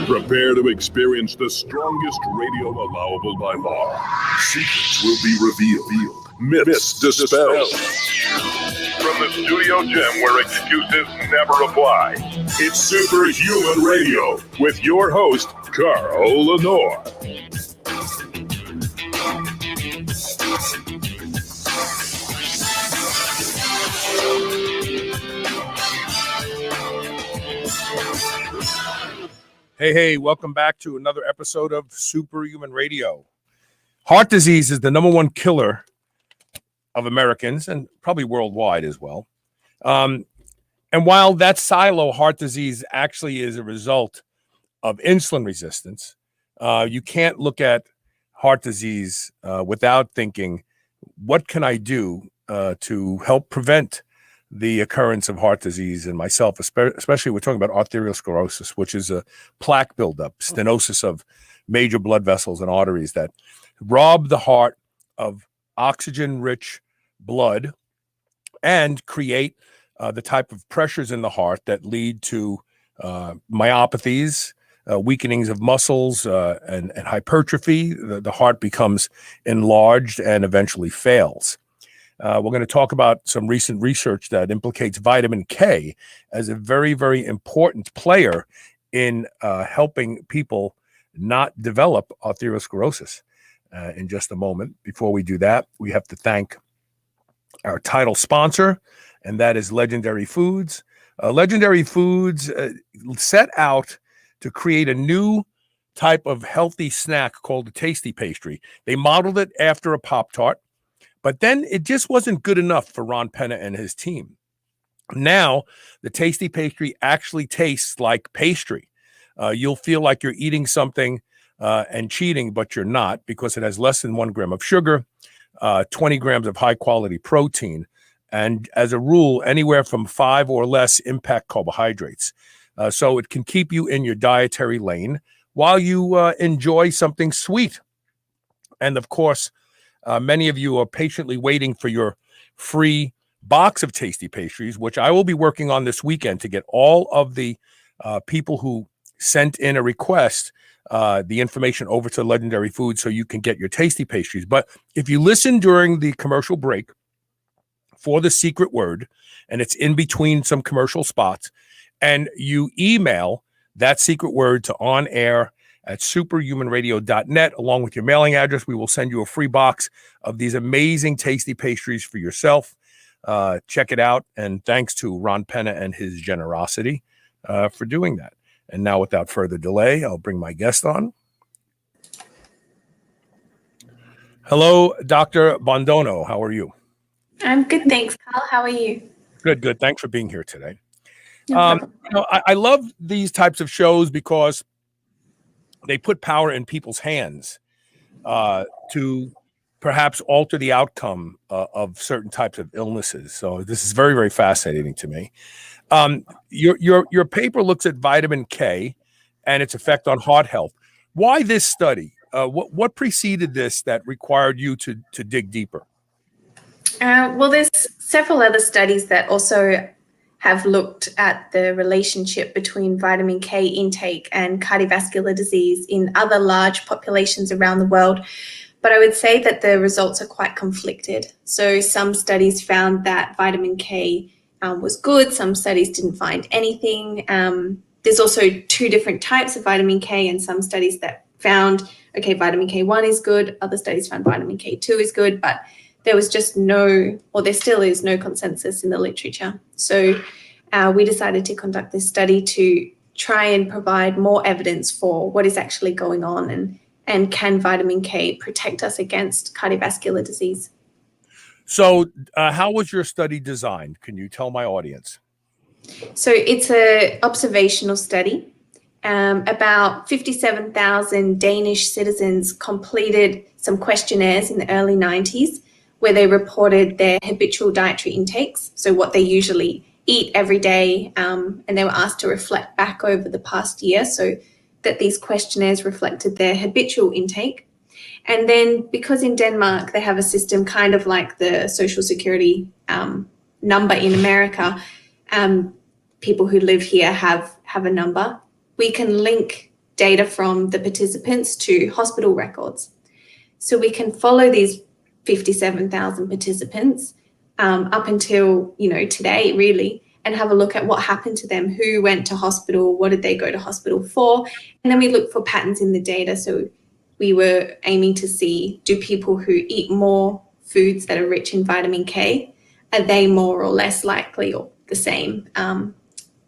Prepare to experience the strongest radio allowable by law. Secrets will be revealed. Myths dispelled. From the studio gym where excuses never apply, it's Superhuman Radio with your host, Carl Lenore. Hey, welcome back to another episode of Superhuman Radio. Heart disease is the number one killer of Americans and probably worldwide as well. And while that silo, heart disease, actually is a result of insulin resistance, you can't look at heart disease without thinking, what can I do to help prevent the occurrence of heart disease in myself, especially we're talking about arteriosclerosis, which is a plaque buildup, stenosis of major blood vessels and arteries that rob the heart of oxygen-rich blood and create the type of pressures in the heart that lead to myopathies, weakenings of muscles, and hypertrophy. The heart becomes enlarged and eventually fails. We're going to talk about some recent research that implicates vitamin K as a very, very important player in helping people not develop arteriosclerosis. In just a moment. Before we do that, we have to thank our title sponsor, and that is Legendary Foods. Legendary Foods set out to create a new type of healthy snack called a tasty pastry. They modeled it after a Pop-Tart. But then it just wasn't good enough for Ron Penna and his team. Now, the tasty pastry actually tastes like pastry. You'll feel like you're eating something and cheating, but you're not, because it has less than 1 gram of sugar, 20 grams of high-quality protein, and as a rule, anywhere from 5 or less impact carbohydrates. So it can keep you in your dietary lane while you enjoy something sweet. And of course, many of you are patiently waiting for your free box of tasty pastries, which I will be working on this weekend to get all of the people who sent in a request the information over to Legendary Foods so you can get your tasty pastries. But if you listen during the commercial break for the secret word, and it's in between some commercial spots, and you email that secret word to onair@superhumanradio.net along with your mailing address, we will send you a free box of these amazing tasty pastries for yourself. Check it out. And thanks to Ron Penna and his generosity for doing that. And now, without further delay, I'll bring my guest on. Hello, Dr. Bondonno. How are you? I'm good, thanks, Carl. How are you? Good. Thanks for being here today. No problem. I love these types of shows because they put power in people's hands to perhaps alter the outcome of certain types of illnesses. So this is very, very fascinating to me. Your paper looks at vitamin K and its effect on heart health. Why this study? What preceded this that required you to dig deeper? Well, there's several other studies that also have looked at the relationship between vitamin K intake and cardiovascular disease in other large populations around the world. But I would say that the results are quite conflicted. So some studies found that vitamin K was good. Some studies didn't find anything. There's also 2 different types of vitamin K, and some studies that found, okay, vitamin K1 is good. Other studies found vitamin K2 is good, but there was just there still is no consensus in the literature. So we decided to conduct this study to try and provide more evidence for what is actually going on and can vitamin K protect us against cardiovascular disease. So how was your study designed? Can you tell my audience? So it's an observational study. About 57,000 Danish citizens completed some questionnaires in the early 90s where they reported their habitual dietary intakes, so what they usually eat every day, and they were asked to reflect back over the past year so that these questionnaires reflected their habitual intake. And then because in Denmark they have a system kind of like the Social Security number in America, people who live here have a number. We can link data from the participants to hospital records. So we can follow these 57,000 participants up until, today really, and have a look at what happened to them, who went to hospital, what did they go to hospital for, and then we look for patterns in the data. So we were aiming to see, do people who eat more foods that are rich in vitamin K, are they more or less likely or the same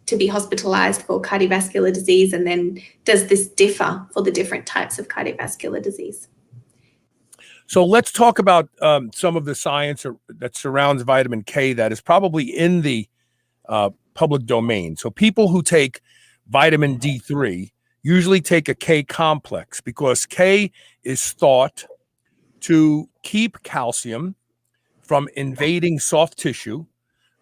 to be hospitalized for cardiovascular disease? And then does this differ for the different types of cardiovascular disease? So let's talk about some of the science that surrounds vitamin K that is probably in the public domain. So people who take vitamin D3 usually take a K complex because K is thought to keep calcium from invading soft tissue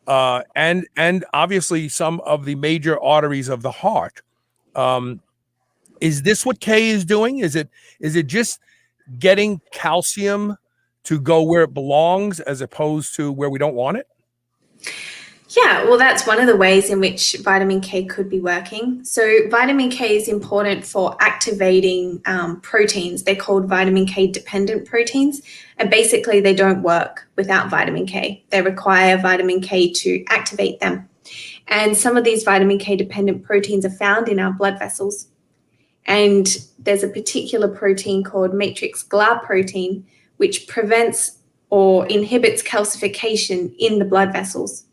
and obviously some of the major arteries of the heart. Is this what K is doing? Is it just getting calcium to go where it belongs as opposed to where we don't want it? Yeah, well, that's one of the ways in which vitamin K could be working. So vitamin K is important for activating proteins. They're called vitamin K dependent proteins. And basically they don't work without vitamin K. They require vitamin K to activate them. And some of these vitamin K dependent proteins are found in our blood vessels. And there's a particular protein called matrix GLA protein, which prevents or inhibits calcification in the blood vessels.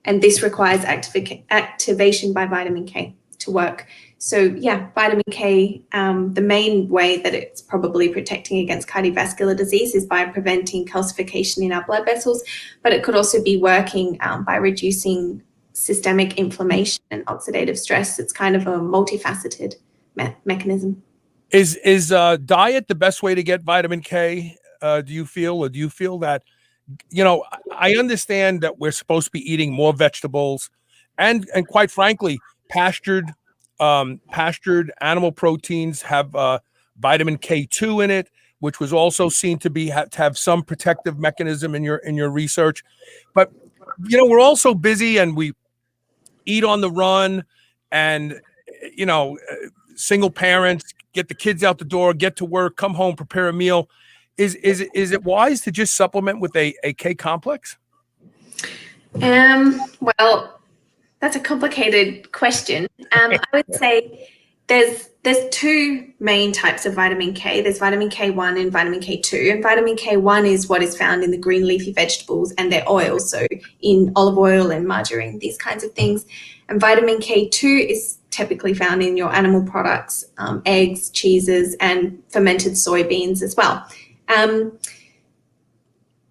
And this requires activation by vitamin K to work. So yeah, vitamin K, the main way that it's probably protecting against cardiovascular disease is by preventing calcification in our blood vessels, but it could also be working by reducing systemic inflammation and oxidative stress. It's kind of a multifaceted mechanism. Is diet the best way to get vitamin K? Do you feel that, I understand that we're supposed to be eating more vegetables and quite frankly, pastured animal proteins have vitamin K2 in it, which was also seen to have some protective mechanism in your research. But, we're also busy and we eat on the run and, single parents get the kids out the door, get to work, come home, prepare a meal. Is it wise to just supplement with a K complex? Well, that's a complicated question. I would say there's two main types of vitamin K. There's vitamin K1 and vitamin K2. And vitamin K1 is what is found in the green leafy vegetables and their oils, so in olive oil and margarine, these kinds of things. And vitamin K2 is typically found in your animal products, eggs, cheeses, and fermented soybeans as well.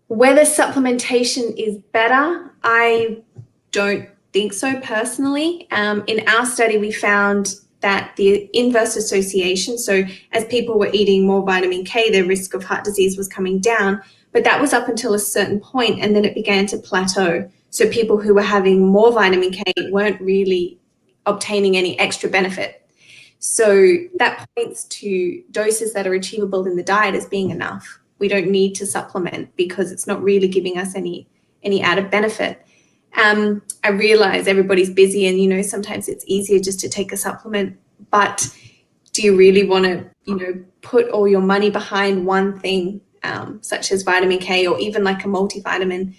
Whether supplementation is better, I don't think so personally. In our study, we found that the inverse association, so as people were eating more vitamin K, their risk of heart disease was coming down, but that was up until a certain point, and then it began to plateau. So people who were having more vitamin K weren't really obtaining any extra benefit. So that points to doses that are achievable in the diet as being enough. We don't need to supplement because it's not really giving us any added benefit. I realize everybody's busy and, sometimes it's easier just to take a supplement, but do you really want to, put all your money behind one thing, such as vitamin K or even like a multivitamin,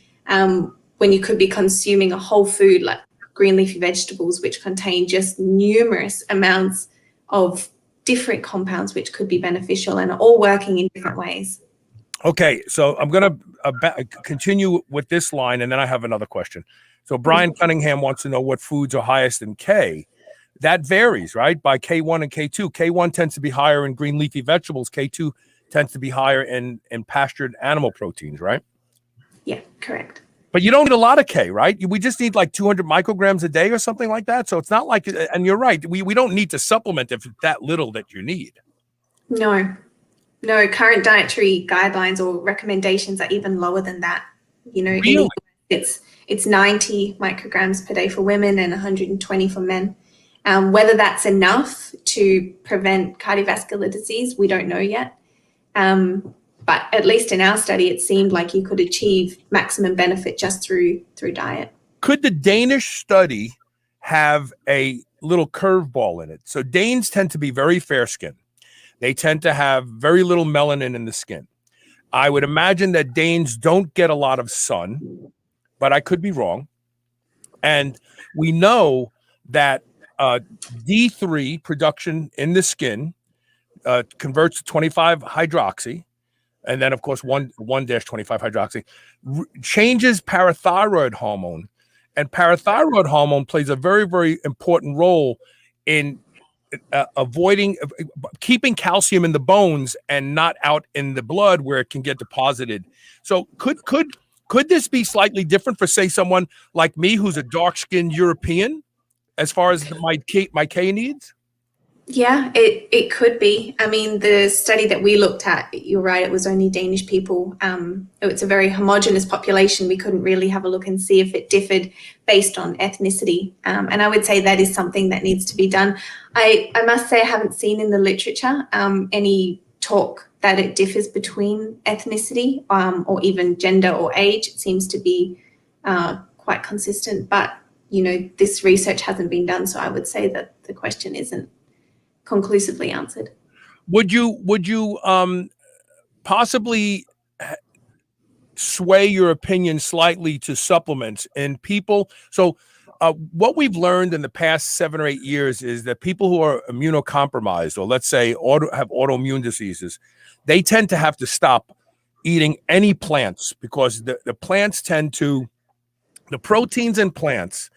when you could be consuming a whole food like green leafy vegetables, which contain just numerous amounts of different compounds which could be beneficial and are all working in different ways. Okay, so I'm going to continue with this line, and then I have another question. So Brian Cunningham wants to know what foods are highest in K. That varies, right, by K1 and K2. K1 tends to be higher in green leafy vegetables. K2 tends to be higher in pastured animal proteins, right? Yeah, correct. But you don't need a lot of K, right? We just need like 200 micrograms a day or something like that. So it's not like, and you're right, we don't need to supplement if it's that little that you need. No, current dietary guidelines or recommendations are even lower than that. You know, Really? it's 90 micrograms per day for women and 120 for men. Whether that's enough to prevent cardiovascular disease, we don't know yet. But at least in our study, it seemed like you could achieve maximum benefit just through diet. Could the Danish study have a little curveball in it? So Danes tend to be very fair skinned. They tend to have very little melanin in the skin. I would imagine that Danes don't get a lot of sun, but I could be wrong. And we know that D3 production in the skin converts to 25-hydroxy. And then, of course, 1-25-hydroxy changes parathyroid hormone. And parathyroid hormone plays a very, very important role in keeping calcium in the bones and not out in the blood where it can get deposited. So could this be slightly different for, say, someone like me who's a dark-skinned European as far as my K needs? Yeah, it could be. I mean, the study that we looked at, you're right, it was only Danish people. It's a very homogenous population. We couldn't really have a look and see if it differed based on ethnicity. And I would say that is something that needs to be done. I must say I haven't seen in the literature any talk that it differs between ethnicity or even gender or age. It seems to be quite consistent. But, you know, this research hasn't been done. So I would say that the question isn't conclusively answered. Would you possibly sway your opinion slightly to supplements in people? So what we've learned in the past 7 or 8 years is that people who are immunocompromised, or let's say have autoimmune diseases, they tend to have to stop eating any plants because the plants the proteins in plants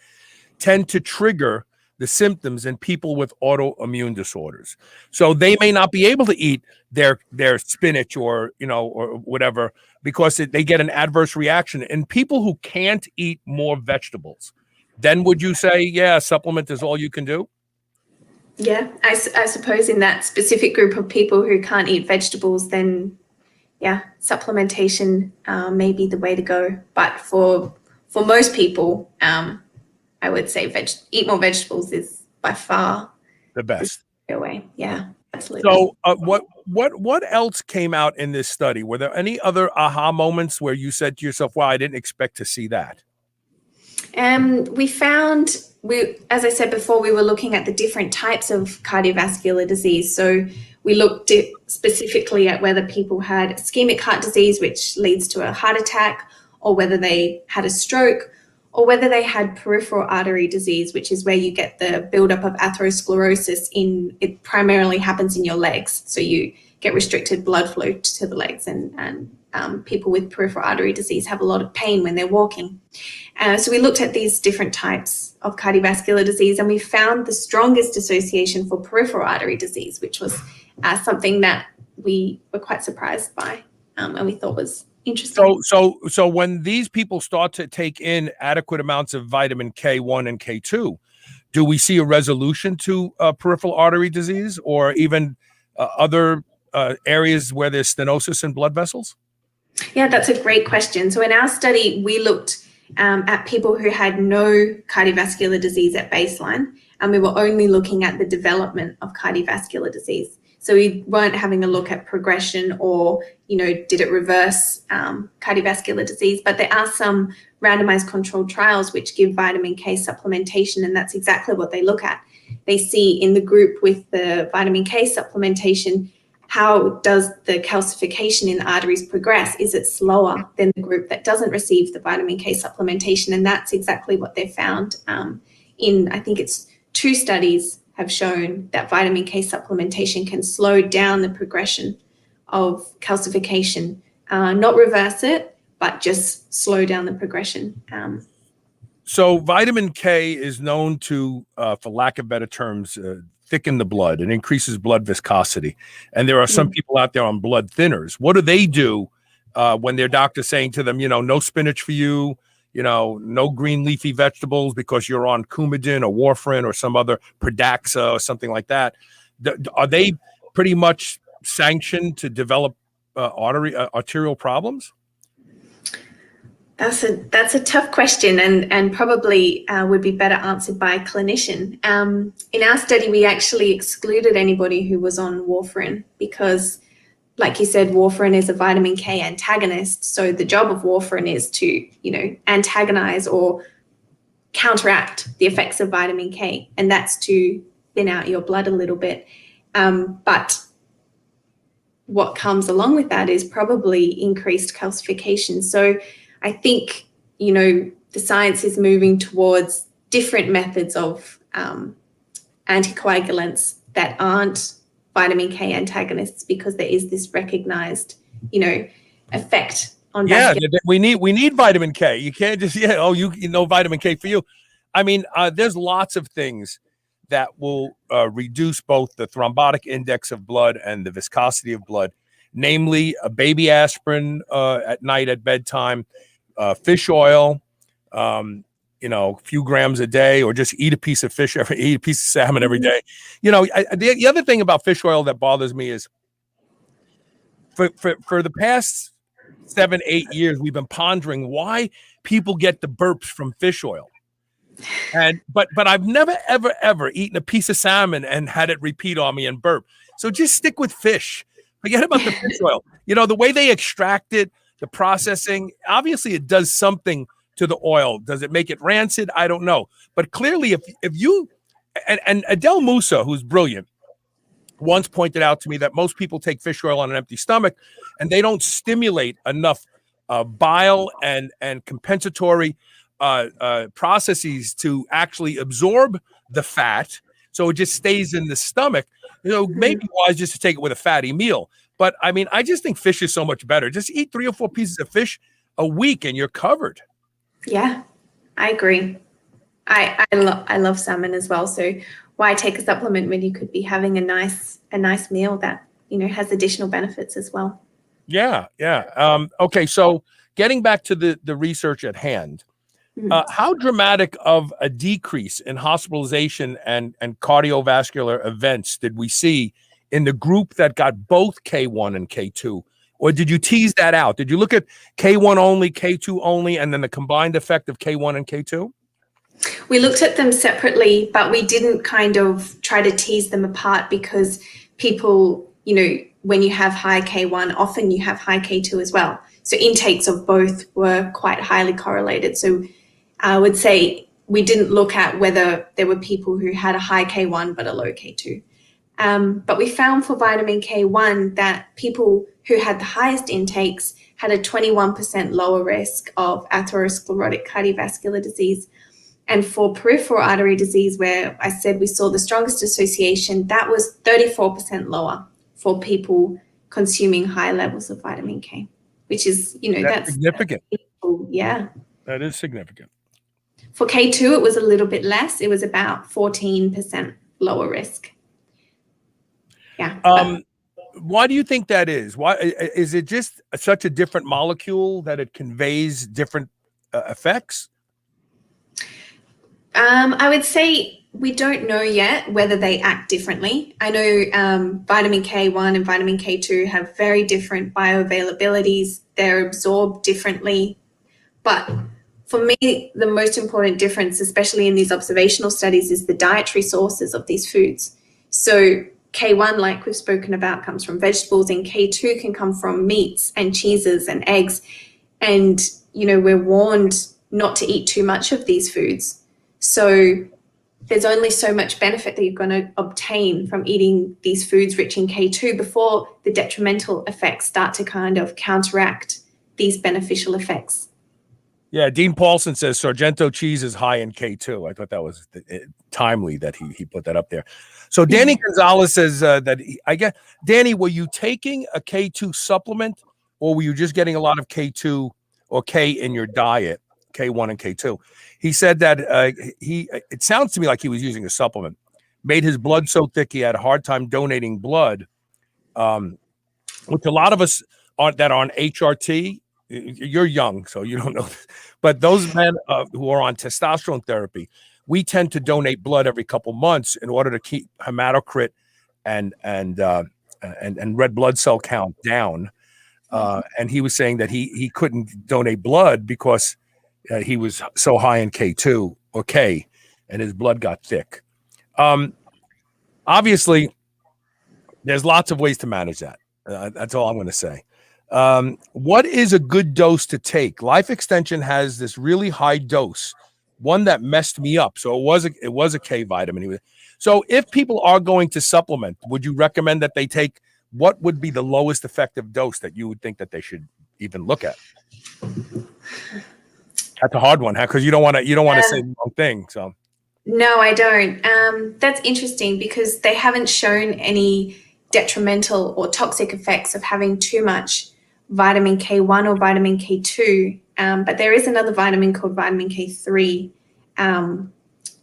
tend to trigger the symptoms in people with autoimmune disorders. So they may not be able to eat their spinach or whatever because they get an adverse reaction. And people who can't eat more vegetables, then would you say, yeah, supplement is all you can do? Yeah, I suppose in that specific group of people who can't eat vegetables, then yeah, supplementation may be the way to go. But for most people, I would say eat more vegetables is by far the best way. Yeah, absolutely. So what else came out in this study? Were there any other aha moments where you said to yourself, wow, I didn't expect to see that? We found, as I said before, we were looking at the different types of cardiovascular disease. So we looked specifically at whether people had ischemic heart disease, which leads to a heart attack, or whether they had a stroke, or whether they had peripheral artery disease, which is where you get the buildup of atherosclerosis it primarily happens in your legs. So you get restricted blood flow to the legs, and people with peripheral artery disease have a lot of pain when they're walking. So we looked at these different types of cardiovascular disease, and we found the strongest association for peripheral artery disease, which was something that we were quite surprised by, and we thought was interesting. So when these people start to take in adequate amounts of vitamin K1 and K2, do we see a resolution to peripheral artery disease or even other areas where there's stenosis in blood vessels? Yeah, that's a great question. So in our study, we looked at people who had no cardiovascular disease at baseline, and we were only looking at the development of cardiovascular disease. So we weren't having a look at progression or, did it reverse cardiovascular disease? But there are some randomized controlled trials which give vitamin K supplementation, and that's exactly what they look at. They see in the group with the vitamin K supplementation, how does the calcification in the arteries progress? Is it slower than the group that doesn't receive the vitamin K supplementation? And that's exactly what they found in, I think it's 2 studies have shown that vitamin K supplementation can slow down the progression of calcification, not reverse it, but just slow down the progression. So vitamin K is known to, for lack of better terms, thicken the blood and increases blood viscosity. And there are some people out there on blood thinners. What do they do when their doctor's saying to them, no spinach for you, no green leafy vegetables because you're on Coumadin or warfarin or some other Pradaxa or something like that? Are they pretty much sanctioned to develop arterial problems? That's a tough question, and probably would be better answered by a clinician. In our study, we actually excluded anybody who was on warfarin because, like you said, warfarin is a vitamin K antagonist. So the job of warfarin is to, antagonize or counteract the effects of vitamin K, and that's to thin out your blood a little bit. But what comes along with that is probably increased calcification. So I think, the science is moving towards different methods of anticoagulants that aren't vitamin K antagonists because there is this recognized, effect on vascular. We need vitamin K. You can't just, vitamin K for you. I mean, there's lots of things that will reduce both the thrombotic index of blood and the viscosity of blood, namely a baby aspirin at night at bedtime, fish oil, a few grams a day, or just eat a piece of fish, eat a piece of salmon every day. The other thing about fish oil that bothers me is for the past 7-8 years, we've been pondering why people get the burps from fish oil. But I've never, ever eaten a piece of salmon and had it repeat on me and burp. So just stick with fish. Forget about the fish oil. The way they extract it, the processing, obviously it does something to the oil. Does it make it rancid? I don't know. But clearly, if you, and Adele Musa, who's brilliant, once pointed out to me that most people take fish oil on an empty stomach and they don't stimulate enough bile and compensatory processes to actually absorb the fat. So it just stays in the stomach. Maybe wise just to take it with a fatty meal. But I mean, I just think fish is so much better. Just eat 3 or 4 pieces of fish a week and you're covered. Yeah, I agree. I love salmon as well. So why take a supplement when you could be having a nice meal that, has additional benefits as well? Yeah. Okay. So getting back to the research at hand, how dramatic of a decrease in hospitalization and cardiovascular events did we see in the group that got both K1 and K2? Or did you tease that out? Did you look at K1 only, K2 only, and then the combined effect of K1 and K2? We looked at them separately, but we didn't kind of try to tease them apart because people, when you have high K1, often you have high K2 as well. So intakes of both were quite highly correlated. So I would say we didn't look at whether there were people who had a high K1 but a low K2. But we found for vitamin K1 that people who had the highest intakes had a 21% lower risk of atherosclerotic cardiovascular disease. And for peripheral artery disease, where I said we saw the strongest association, that was 34% lower for people consuming high levels of vitamin K, which is, that's significant. Yeah. That is significant. For K2, it was a little bit less. It was about 14% lower risk. Yeah. Why do you think that is? Why is it just such a different molecule that it conveys different effects? I would say we don't know yet whether they act differently. I know vitamin K1 and vitamin K2 have very different bioavailabilities. They're absorbed differently. But for me, the most important difference, especially in these observational studies, is the dietary sources of these foods. So K1, like we've spoken about, comes from vegetables, and K2 can come from meats and cheeses and eggs. And, we're warned not to eat too much of these foods. So there's only so much benefit that you're going to obtain from eating these foods rich in K2 before the detrimental effects start to kind of counteract these beneficial effects. Yeah, Dean Paulson says Sargento cheese is high in K2. I thought that was timely that he put that up there. So Danny Gonzalez says I guess, Danny, were you taking a K2 supplement, or were you just getting a lot of K2 or K in your diet, K1 and K2? He said that it sounds to me like he was using a supplement, made his blood so thick he had a hard time donating blood, which a lot of us that are on HRT, you're young, so you don't know this. But those men who are on testosterone therapy, we tend to donate blood every couple months in order to keep hematocrit and red blood cell count down. And he was saying that he couldn't donate blood because he was so high in K2 or K, and his blood got thick. Obviously, there's lots of ways to manage that. That's all I'm going to say. What is a good dose to take? Life Extension has this really high dose, one that messed me up. So it was a K vitamin. So if people are going to supplement, would you recommend that they take, what would be the lowest effective dose that you would think that they should even look at? That's a hard one, because you don't want to say the wrong thing. So no, I don't. That's interesting because they haven't shown any detrimental or toxic effects of having too much vitamin K1 or vitamin K2, but there is another vitamin called vitamin K3,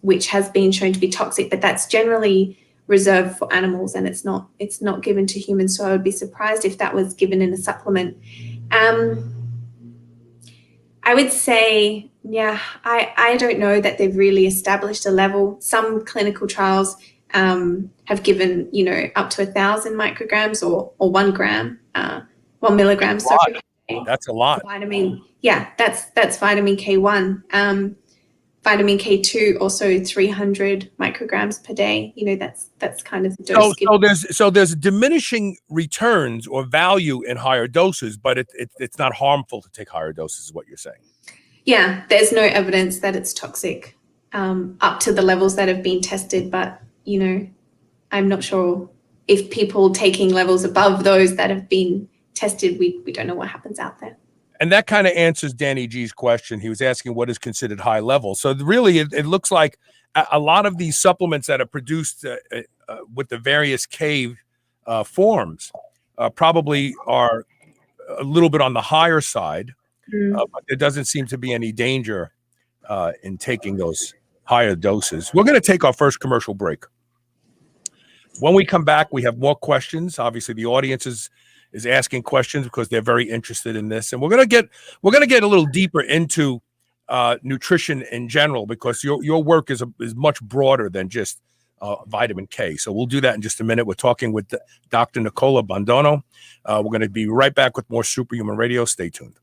which has been shown to be toxic, but that's generally reserved for animals and it's not given to humans. So I would be surprised if that was given in a supplement. I would say, I don't know that they've really established a level. Some clinical trials have given, up to 1,000 micrograms or 1 gram, 1 milligram. So that's a lot. Vitamin, that's vitamin K1. Vitamin K2 also 300 micrograms per day. That's kind of the dose. So there's diminishing returns or value in higher doses, but it's not harmful to take higher doses, is what you're saying. Yeah, there's no evidence that it's toxic up to the levels that have been tested, but I'm not sure if people taking levels above those that have been tested, we don't know what happens out there. And that kind of answers Danny G's question. He was asking what is considered high level. So really, it looks like a lot of these supplements that are produced with the various K forms probably are a little bit on the higher side, but there doesn't seem to be any danger in taking those higher doses. We're going to take our first commercial break. When we come back, we have more questions. Obviously, the audience is asking questions because they're very interested in this, and we're gonna get a little deeper into nutrition in general, because your work is much broader than just vitamin K. So we'll do that in just a minute. We're talking with Dr. Nicola Bondonno. We're going to be right back with more Superhuman Radio. Stay tuned.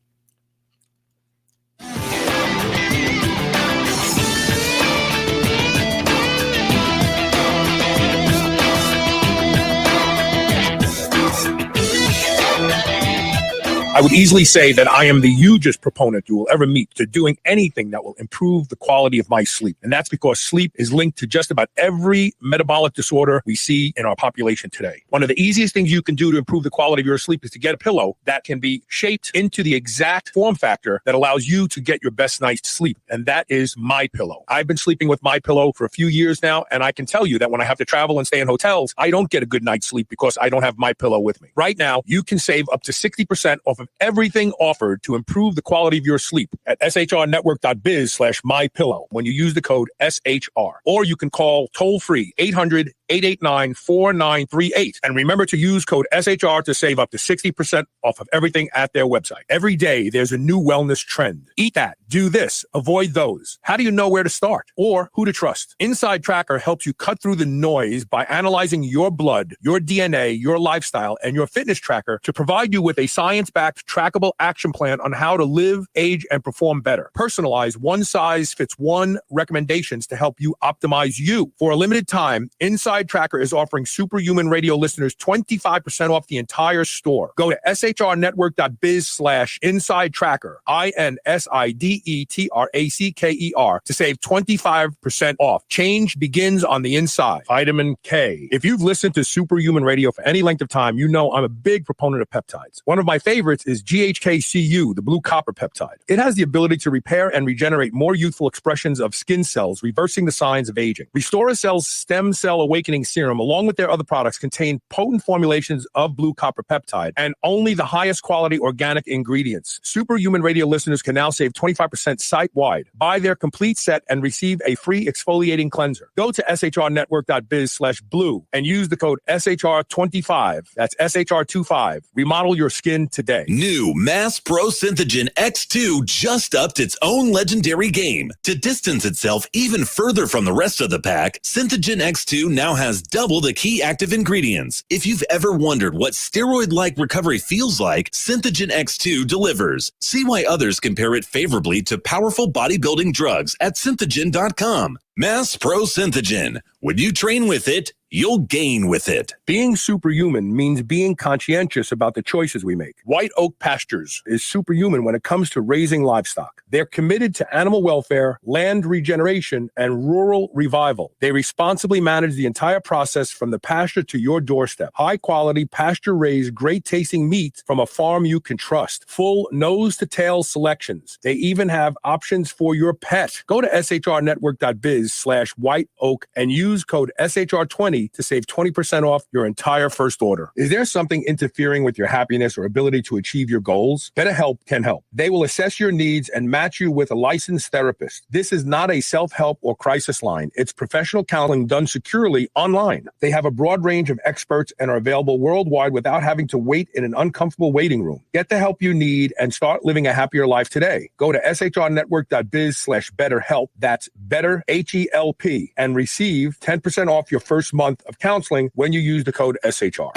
I would easily say that I am the hugest proponent you will ever meet to doing anything that will improve the quality of my sleep. And that's because sleep is linked to just about every metabolic disorder we see in our population today. One of the easiest things you can do to improve the quality of your sleep is to get a pillow that can be shaped into the exact form factor that allows you to get your best night's sleep. And that is MyPillow. I've been sleeping with MyPillow for a few years now, and I can tell you that when I have to travel and stay in hotels, I don't get a good night's sleep because I don't have MyPillow with me. Right now, you can save up to 60% off of everything offered to improve the quality of your sleep at shrnetwork.biz/mypillow when you use the code SHR. Or you can call toll-free 800-889-4938. And remember to use code SHR to save up to 60% off of everything at their website. Every day, there's a new wellness trend. Eat that, do this, avoid those. How do you know where to start or who to trust? Inside Tracker helps you cut through the noise by analyzing your blood, your DNA, your lifestyle, and your fitness tracker to provide you with a science-backed trackable action plan on how to live, age, and perform better. Personalized one-size-fits-one recommendations to help you optimize you. For a limited time, Inside Inside Tracker is offering Superhuman Radio listeners 25% off the entire store. Go to shrnetwork.biz/inside tracker, INSIDETRACKER, to save 25% off. Change begins on the inside. Vitamin K. If you've listened to Superhuman Radio for any length of time, you know I'm a big proponent of peptides. One of my favorites is GHKCU, the blue copper peptide. It has the ability to repair and regenerate more youthful expressions of skin cells, reversing the signs of aging. Restore Cell's Stem Cell Awakening Serum, along with their other products, contain potent formulations of blue copper peptide and only the highest quality organic ingredients. Superhuman Radio listeners can now save 25% site-wide. Buy their complete set and receive a free exfoliating cleanser. Go to shrnetwork.biz/blue and use the code SHR25. That's SHR25. Remodel your skin today. New Mass Pro Synthogen X2 just upped its own legendary game. To distance itself even further from the rest of the pack, Synthogen X2 now has double the key active ingredients. If you've ever wondered what steroid-like recovery feels like, Synthogen X2 delivers. See why others compare it favorably to powerful bodybuilding drugs at synthogen.com. Mass Pro Synthogen. When you train with it, you'll gain with it. Being superhuman means being conscientious about the choices we make. White Oak Pastures is superhuman when it comes to raising livestock. They're committed to animal welfare, land regeneration, and rural revival. They responsibly manage the entire process from the pasture to your doorstep. High-quality, pasture-raised, great-tasting meat from a farm you can trust. Full nose-to-tail selections. They even have options for your pet. Go to shrnetwork.biz/white oak and use code SHR20 to save 20% off your entire first order. Is there something interfering with your happiness or ability to achieve your goals? BetterHelp can help. They will assess your needs and match you with a licensed therapist. This is not a self-help or crisis line. It's professional counseling done securely online. They have a broad range of experts and are available worldwide without having to wait in an uncomfortable waiting room. Get the help you need and start living a happier life today. Go to shrnetwork.biz/betterhelp. That's better, HELP, and receive 10% off your first month of counseling when you use the code SHR.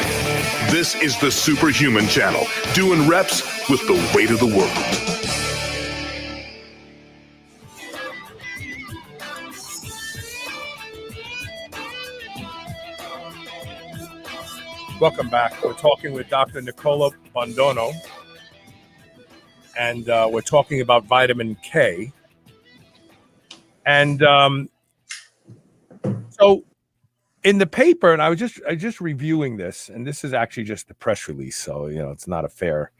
This is the Superhuman Channel, doing reps with the weight of the world. Welcome back. We're talking with Dr. Nicola Bondonno, and we're talking about vitamin K. And so in the paper, and I was just reviewing this, and this is actually just the press release, so it's not a fair.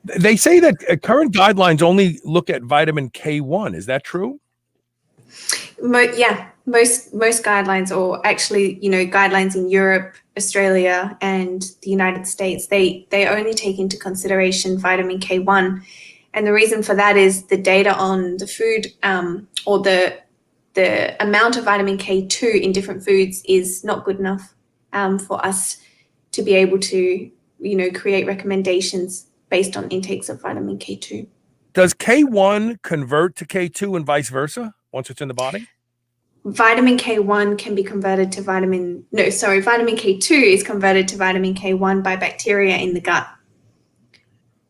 They say that current guidelines only look at vitamin K1. Is that true? Yeah, most guidelines, or actually, guidelines in Europe, Australia, and the United States, they only take into consideration vitamin K1, and the reason for that is the data on the food, or the amount of vitamin K2 in different foods is not good enough for us to be able to, create recommendations based on intakes of vitamin K2. Does K1 convert to K2 and vice versa once it's in the body? Vitamin K1 can be converted to vitamin K2 is converted to vitamin K1 by bacteria in the gut.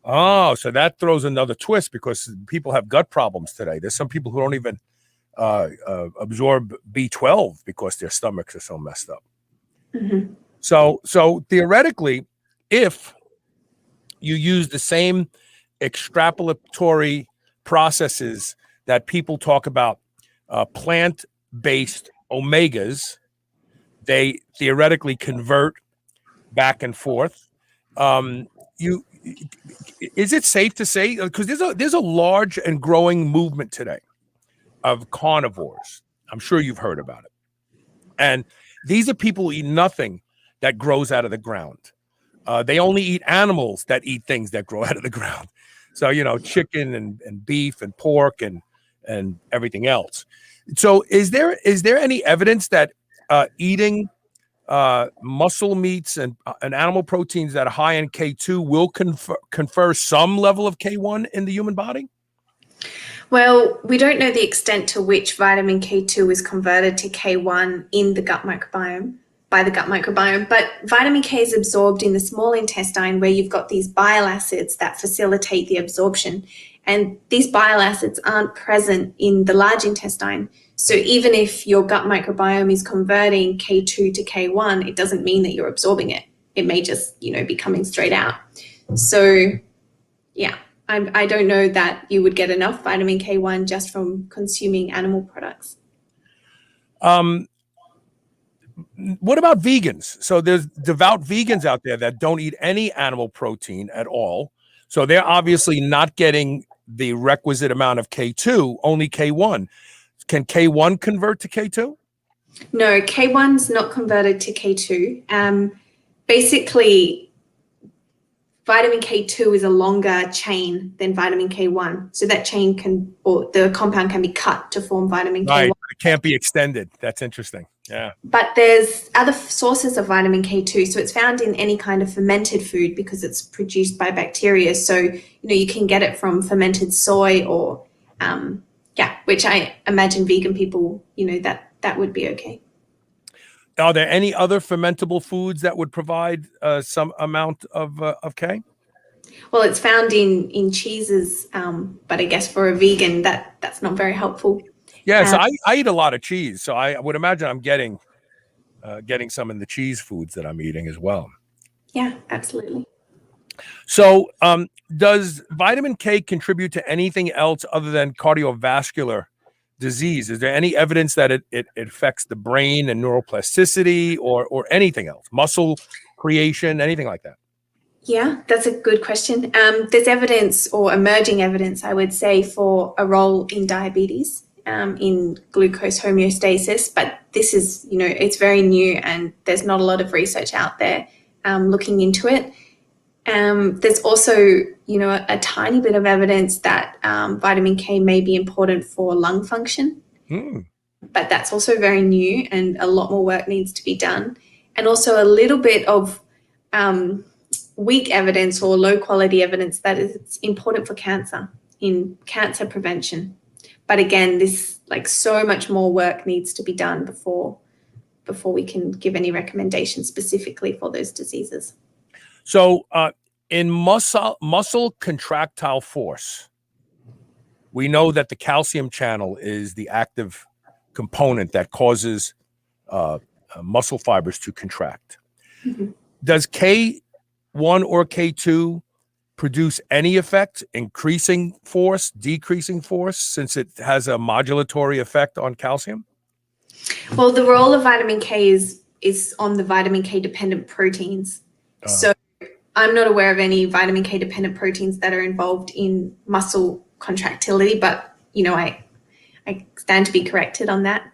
Oh, so that throws another twist because people have gut problems today. There's some people who don't even absorb B12 because their stomachs are so messed up. Mm-hmm. So theoretically, if you use the same extrapolatory processes that people talk about, plant-based omegas, they theoretically convert back and forth. Is it safe to say, because there's a large and growing movement today of carnivores? I'm sure you've heard about it. And these are people who eat nothing that grows out of the ground. They only eat animals that eat things that grow out of the ground. So, chicken and beef and pork and everything else. So is there any evidence that eating muscle meats and animal proteins that are high in K2 will confer some level of K1 in the human body? Well, we don't know the extent to which vitamin K2 is converted to K1 in the gut microbiome, by the gut microbiome, but vitamin K is absorbed in the small intestine where you've got these bile acids that facilitate the absorption. And these bile acids aren't present in the large intestine. So even if your gut microbiome is converting K2 to K1, it doesn't mean that you're absorbing it. It may just, be coming straight out. So yeah, I don't know that you would get enough vitamin K1 just from consuming animal products. What about vegans? So there's devout vegans out there that don't eat any animal protein at all. So they're obviously not getting the requisite amount of K2, only K1. Can K1 convert to K2? No, K1's not converted to K2. Basically, vitamin K2 is a longer chain than vitamin K1. So that chain or the compound can be cut to form vitamin K1. It can't be extended. That's interesting. Yeah. But there's other sources of vitamin K2. So it's found in any kind of fermented food because it's produced by bacteria. So, you can get it from fermented soy or, which I imagine vegan people, that would be okay. Are there any other fermentable foods that would provide some amount of K? Well, it's found in cheeses, but I guess for a vegan, that's not very helpful. Yeah, so I eat a lot of cheese, so I would imagine I'm getting some in the cheese foods that I'm eating as well. Yeah, absolutely. So does vitamin K contribute to anything else other than cardiovascular disease? Is there any evidence that it affects the brain and neuroplasticity or anything else, muscle creation, anything like that? Yeah, that's a good question. There's evidence or emerging evidence, I would say, for a role in diabetes, in glucose homeostasis, but this is, it's very new and there's not a lot of research out there looking into it. There's also, a tiny bit of evidence that vitamin K may be important for lung function, but that's also very new and a lot more work needs to be done. And also a little bit of weak evidence or low quality evidence that it's important for cancer, in cancer prevention. But again, so much more work needs to be done before we can give any recommendations specifically for those diseases. So in muscle contractile force, we know that the calcium channel is the active component that causes muscle fibers to contract. Mm-hmm. Does K1 or K2 produce any effect, increasing force, decreasing force, since it has a modulatory effect on calcium? Well, the role of vitamin K is on the vitamin K dependent proteins. So I'm not aware of any vitamin K dependent proteins that are involved in muscle contractility, but I stand to be corrected on that.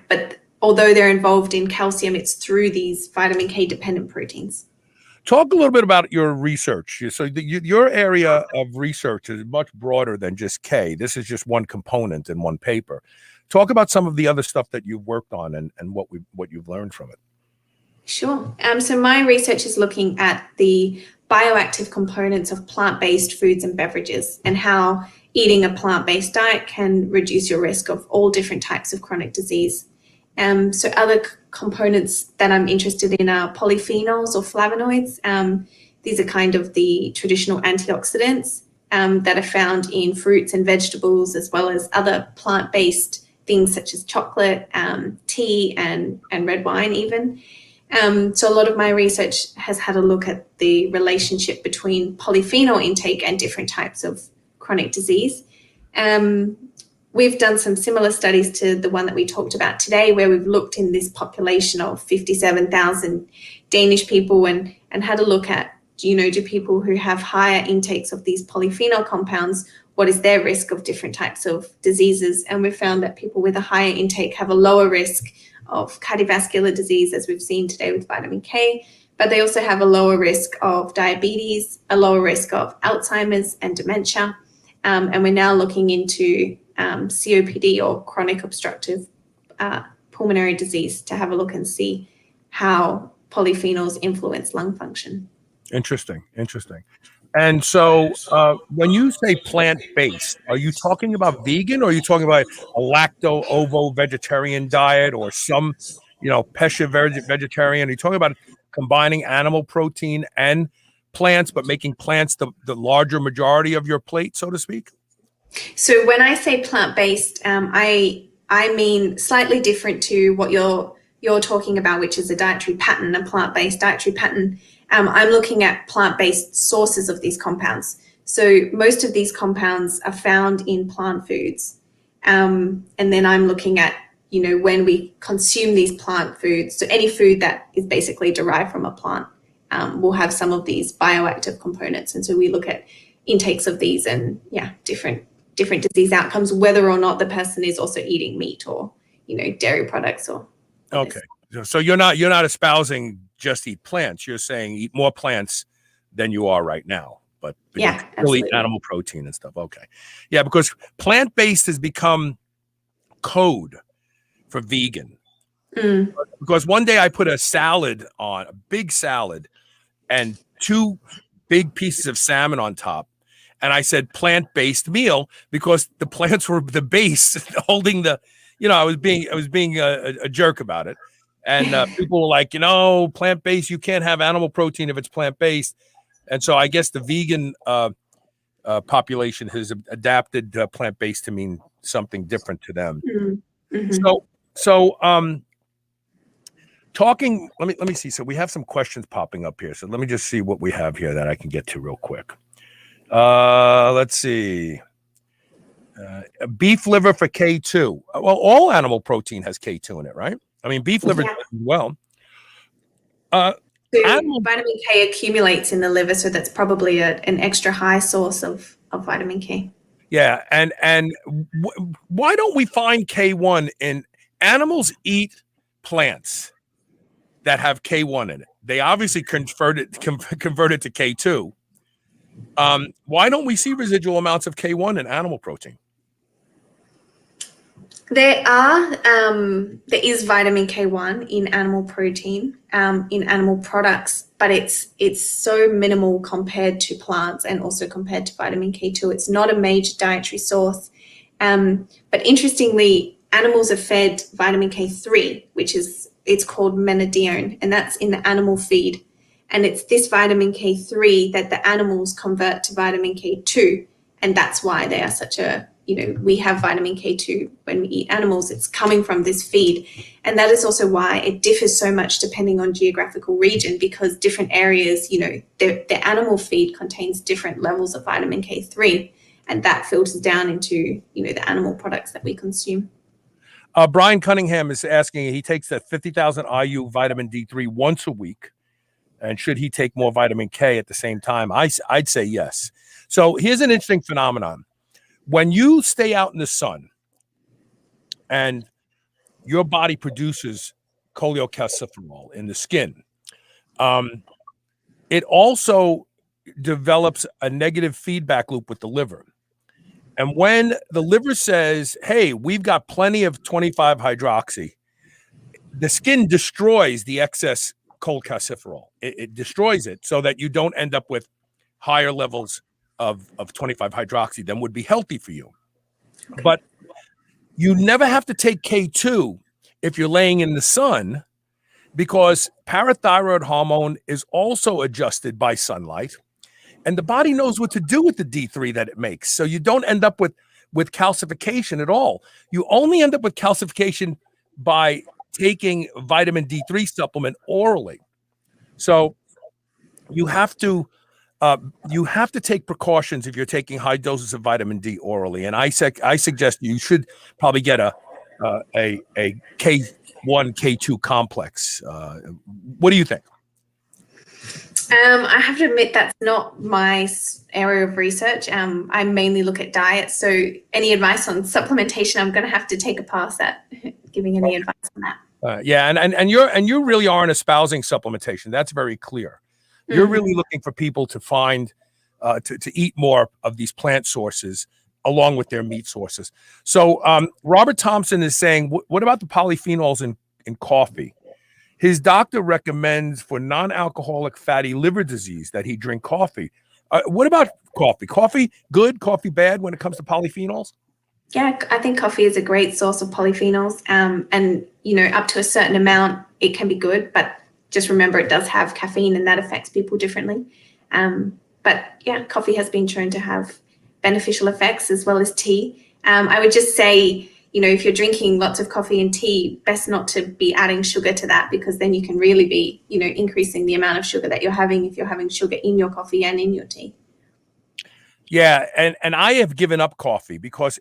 But although they're involved in calcium, it's through these vitamin K dependent proteins. Talk a little bit about your research. So your area of research is much broader than just K. This is just one component in one paper. Talk about some of the other stuff that you've worked on and what you've learned from it. Sure. So my research is looking at the bioactive components of plant-based foods and beverages and how eating a plant-based diet can reduce your risk of all different types of chronic disease. So other components that I'm interested in are polyphenols or flavonoids. These are kind of the traditional antioxidants that are found in fruits and vegetables, as well as other plant-based things such as chocolate, tea, and red wine even. So a lot of my research has had a look at the relationship between polyphenol intake and different types of chronic disease. We've done some similar studies to the one that we talked about today, where we've looked in this population of 57,000 Danish people and had a look at, do people who have higher intakes of these polyphenol compounds, what is their risk of different types of diseases? And we've found that people with a higher intake have a lower risk of cardiovascular disease, as we've seen today with vitamin K, but they also have a lower risk of diabetes, a lower risk of Alzheimer's and dementia. And we're now looking into COPD or chronic obstructive pulmonary disease to have a look and see how polyphenols influence lung function. Interesting. And so when you say plant-based, are you talking about vegan or are you talking about a lacto-ovo vegetarian diet or some, pesca vegetarian? Are you talking about combining animal protein and plants, but making plants the larger majority of your plate, so to speak? So when I say plant-based, I I mean slightly different to what you're talking about, which is a dietary pattern, a plant-based dietary pattern. I'm looking at plant-based sources of these compounds. So most of these compounds are found in plant foods. And then I'm looking at, when we consume these plant foods, so any food that is basically derived from a plant will have some of these bioactive components. And so we look at intakes of these and different disease outcomes, whether or not the person is also eating meat or, dairy products or. Okay. So you're not espousing just eat plants. You're saying eat more plants than you are right now. But Yeah, really absolutely. animal protein and stuff. Okay. Yeah, because plant-based has become code for vegan. Because one day I put a big salad, and 2 big pieces of salmon on top. And I said plant-based meal because the plants were the base holding the, I was being a jerk about it. And people were like, plant-based, you can't have animal protein if it's plant-based. And so I guess the vegan population has adapted plant-based to mean something different to them. So talking, let me see. So we have some questions popping up here. So let me just see what we have here that I can get to real quick. Let's see. Beef liver for K2. Well, all animal protein has K2 in it, right? I mean, beef liver does as well. Vitamin K accumulates in the liver, so that's probably an extra high source of vitamin K. Yeah, and why don't we find K1 in animals? Eat plants that have K1 in it. They obviously convert it to K2. Why don't we see residual amounts of K1 in animal protein? There is vitamin K1 in animal protein, in animal products, but it's so minimal compared to plants and also compared to vitamin K2. It's not a major dietary source. But interestingly, animals are fed vitamin K3, it's called menadione, and that's in the animal feed. And it's this vitamin K3 that the animals convert to vitamin K2. And that's why they are such we have vitamin K2 when we eat animals. It's coming from this feed. And that is also why it differs so much depending on geographical region, because different areas, the animal feed contains different levels of vitamin K3. And that filters down into, the animal products that we consume. Brian Cunningham is asking, he takes that 50,000 IU vitamin D3 once a week. And should he take more vitamin K at the same time? I'd say yes. So here's an interesting phenomenon. When you stay out in the sun and your body produces cholecalciferol in the skin, it also develops a negative feedback loop with the liver. And when the liver says, hey, we've got plenty of 25-hydroxy, the skin destroys the excess cholecalciferol. It destroys it so that you don't end up with higher levels of 25-hydroxy than would be healthy for you. Okay. But you never have to take K2 if you're laying in the sun, because parathyroid hormone is also adjusted by sunlight, and the body knows what to do with the D3 that it makes. So you don't end up with calcification at all. You only end up with calcification by taking vitamin D3 supplement orally. So you have to take precautions if you're taking high doses of vitamin D orally. And I suggest you should probably get a K1, K2 complex. What do you think? I have to admit that's not my area of research. I mainly look at diet. So any advice on supplementation, I'm going to have to take a pass at giving any advice on that. Yeah, and you really aren't espousing supplementation. That's very clear. You're really looking for people to find to eat more of these plant sources along with their meat sources. So Robert Thompson is saying, what about the polyphenols in coffee? His doctor recommends for non-alcoholic fatty liver disease that he drink coffee. What about coffee? Coffee good, coffee bad when it comes to polyphenols? Yeah, I think coffee is a great source of polyphenols. And, up to a certain amount, it can be good. But just remember, it does have caffeine and that affects people differently. But yeah, coffee has been shown to have beneficial effects as well as tea. I would just say, if you're drinking lots of coffee and tea, best not to be adding sugar to that, because then you can really be, increasing the amount of sugar that you're having if you're having sugar in your coffee and in your tea. Yeah, and I have given up coffee because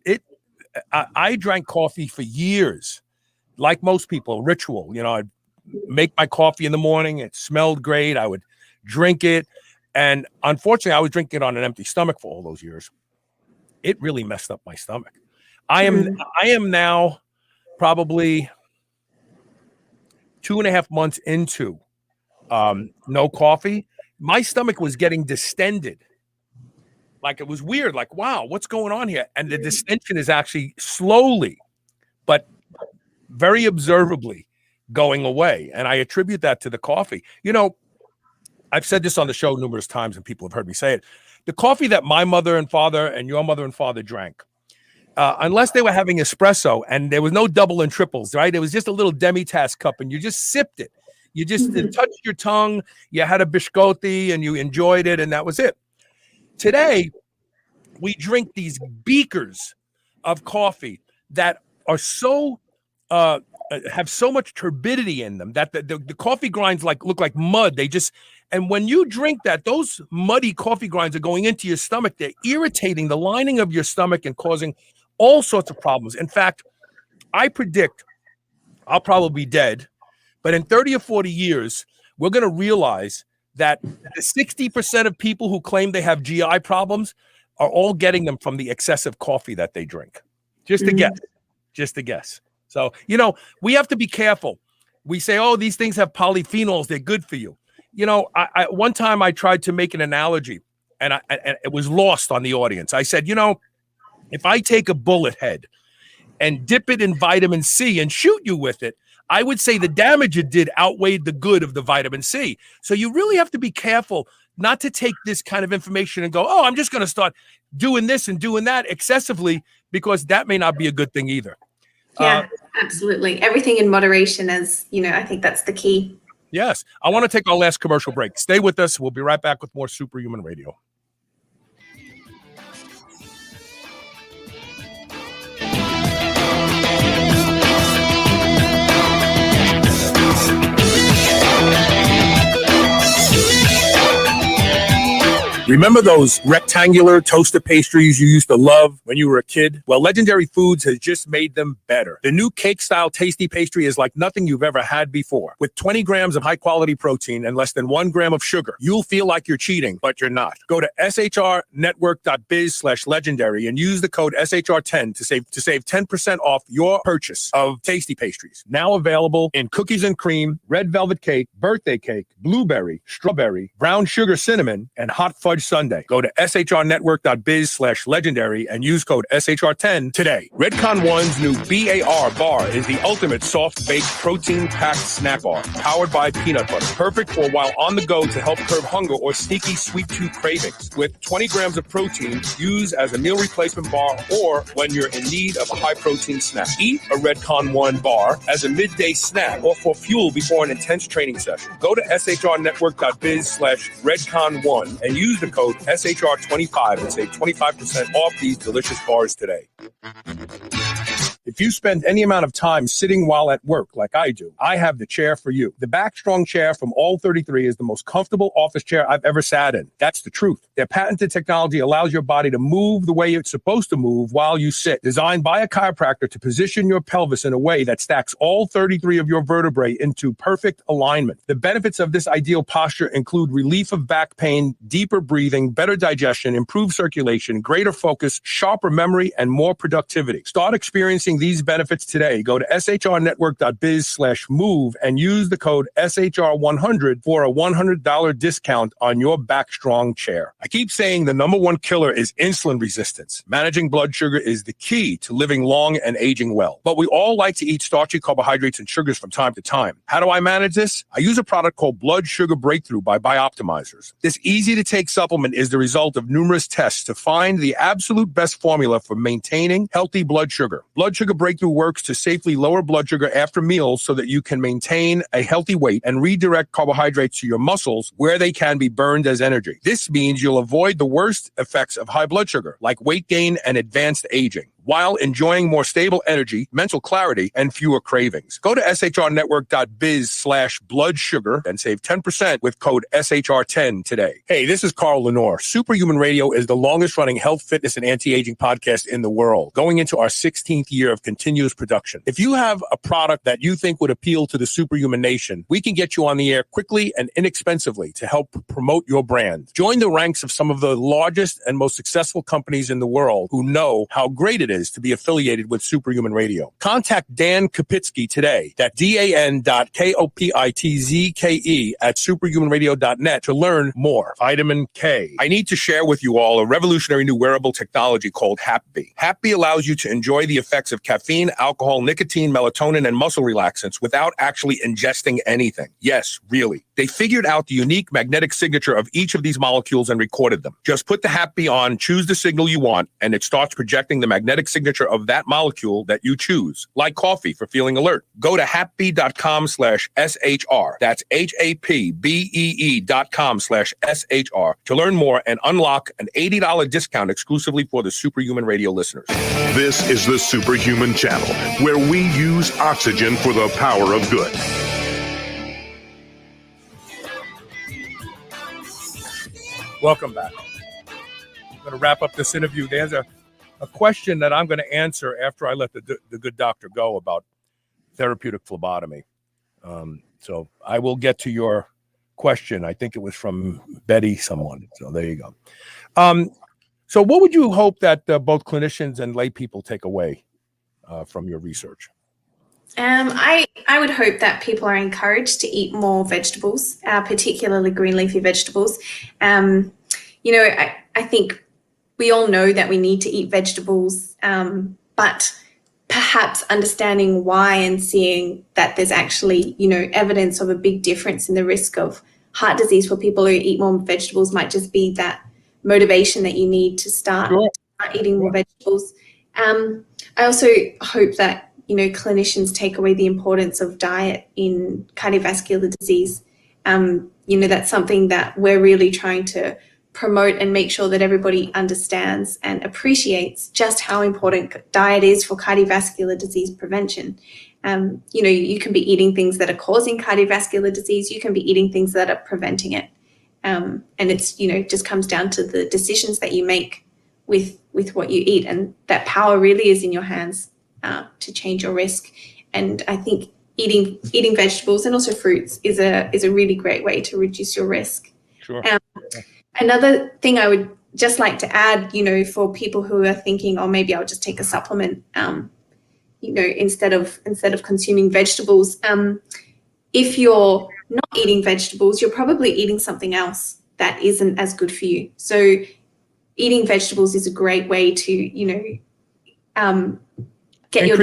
I drank coffee for years, like most people, ritual. I'd make my coffee in the morning. It smelled great. I would drink it. And unfortunately, I was drinking it on an empty stomach for all those years. It really messed up my stomach. I am now probably 2.5 months into no coffee. My stomach was getting distended. Like, it was weird. Like, wow, what's going on here? And the distension is actually slowly, but very observably going away. And I attribute that to the coffee. I've said this on the show numerous times and people have heard me say it. The coffee that my mother and father and your mother and father drank, unless they were having espresso and there was no double and triples, right? It was just a little demi-tasse cup and you just sipped it. You just touched your tongue. You had a biscotti and you enjoyed it, and that was it. Today, we drink these beakers of coffee that are so have so much turbidity in them that the coffee grinds look like mud. And when you drink that, those muddy coffee grinds are going into your stomach. They're irritating the lining of your stomach and causing all sorts of problems. In fact, I predict I'll probably be dead, but in 30 or 40 years, we're going to realize that the 60% of people who claim they have GI problems are all getting them from the excessive coffee that they drink. Just a guess. So, we have to be careful. We say, oh, these things have polyphenols. They're good for you. One time I tried to make an analogy and it was lost on the audience. I said, if I take a bullet head and dip it in vitamin C and shoot you with it, I would say the damage it did outweighed the good of the vitamin C. So you really have to be careful not to take this kind of information and go, oh, I'm just going to start doing this and doing that excessively, because that may not be a good thing either. Yeah, absolutely. Everything in moderation, I think that's the key. Yes. I want to take our last commercial break. Stay with us. We'll be right back with more Superhuman Radio. Remember those rectangular toaster pastries you used to love when you were a kid? Well, Legendary Foods has just made them better. The new cake-style tasty pastry is like nothing you've ever had before. With 20 grams of high-quality protein and less than 1 gram of sugar, you'll feel like you're cheating, but you're not. Go to shrnetwork.biz/legendary and use the code SHR10 to save 10% off your purchase of tasty pastries. Now available in cookies and cream, red velvet cake, birthday cake, blueberry, strawberry, brown sugar cinnamon, and hot fudge sundae. Go to shrnetwork.biz/legendary and use code SHR10 today. Redcon One's new BAR bar is the ultimate soft-baked protein-packed snack bar, powered by peanut butter. Perfect for while on the go to help curb hunger or sneaky sweet tooth cravings. With 20 grams of protein, use as a meal replacement bar or when you're in need of a high-protein snack. Eat a Redcon One bar as a midday snack or for fuel before an intense training session. Go to shrnetwork.biz/Redcon1 and use the code SHR25 and save 25% off these delicious bars today. If you spend any amount of time sitting while at work like I do, I have the chair for you. The Backstrong chair from All 33 is the most comfortable office chair I've ever sat in. That's the truth. Their patented technology allows your body to move the way it's supposed to move while you sit. Designed by a chiropractor to position your pelvis in a way that stacks all 33 of your vertebrae into perfect alignment. The benefits of this ideal posture include relief of back pain, deeper breathing, better digestion, improved circulation, greater focus, sharper memory, and more productivity. Start experiencing these benefits today. Go to shrnetwork.biz/move and use the code SHR100 for a $100 discount on your Backstrong chair. I keep saying the number one killer is insulin resistance. Managing blood sugar is the key to living long and aging well. But we all like to eat starchy carbohydrates and sugars from time to time. How do I manage this? I use a product called Blood Sugar Breakthrough by Bioptimizers. This easy-to-take supplement is the result of numerous tests to find the absolute best formula for maintaining healthy blood sugar. Blood Sugar Breakthrough works to safely lower blood sugar after meals so that you can maintain a healthy weight and redirect carbohydrates to your muscles where they can be burned as energy. This means you'll avoid the worst effects of high blood sugar, like weight gain and advanced aging. while enjoying more stable energy, mental clarity, and fewer cravings. Go to shrnetwork.biz/blood sugar and save 10% with code SHR10 today. Hey, this is Carl Lenore. Superhuman Radio is the longest running health, fitness, and anti-aging podcast in the world, going into our 16th year of continuous production. If you have a product that you think would appeal to the superhuman nation, we can get you on the air quickly and inexpensively to help promote your brand. Join the ranks of some of the largest and most successful companies in the world who know how great it is to be affiliated with Superhuman Radio. Contact Dan Kapitsky today. That's DAN.KOPITZKE at superhumanradio.net to learn more. Vitamin K. I need to share with you all a revolutionary new wearable technology called HapBee. HapBee allows you to enjoy the effects of caffeine, alcohol, nicotine, melatonin, and muscle relaxants without actually ingesting anything. Yes, really. They figured out the unique magnetic signature of each of these molecules and recorded them. Just put the HapBee on, choose the signal you want, and it starts projecting the magnetic signature of that molecule that you choose, like coffee for feeling alert. Go to hapbee.com/SHR. That's HAPBEE.com/SHR to learn more and unlock an $80 discount exclusively for the Superhuman Radio listeners. This is the Superhuman Channel, where we use oxygen for the power of good. Welcome back. I'm going to wrap up this interview. There's a question that I'm going to answer after I let the good doctor go about therapeutic phlebotomy. So I will get to your question. I think it was from Betty someone. So there you go. So what would you hope that both clinicians and lay people take away from your research? I would hope that people are encouraged to eat more vegetables, particularly green leafy vegetables. I think we all know that we need to eat vegetables, but perhaps understanding why and seeing that there's actually, evidence of a big difference in the risk of heart disease for people who eat more vegetables might just be that motivation that you need to start eating more vegetables. I also hope that clinicians take away the importance of diet in cardiovascular disease. That's something that we're really trying to promote and make sure that everybody understands and appreciates just how important diet is for cardiovascular disease prevention. You can be eating things that are causing cardiovascular disease. You can be eating things that are preventing it. And it's, just comes down to the decisions that you make with what you eat. And that power really is in your hands to change your risk. And I think eating vegetables and also fruits is a really great way to reduce your risk. Sure. Another thing I would just like to add, for people who are thinking, oh, maybe I'll just take a supplement, instead of consuming vegetables. If you're not eating vegetables, you're probably eating something else that isn't as good for you. So eating vegetables is a great way to, get increase your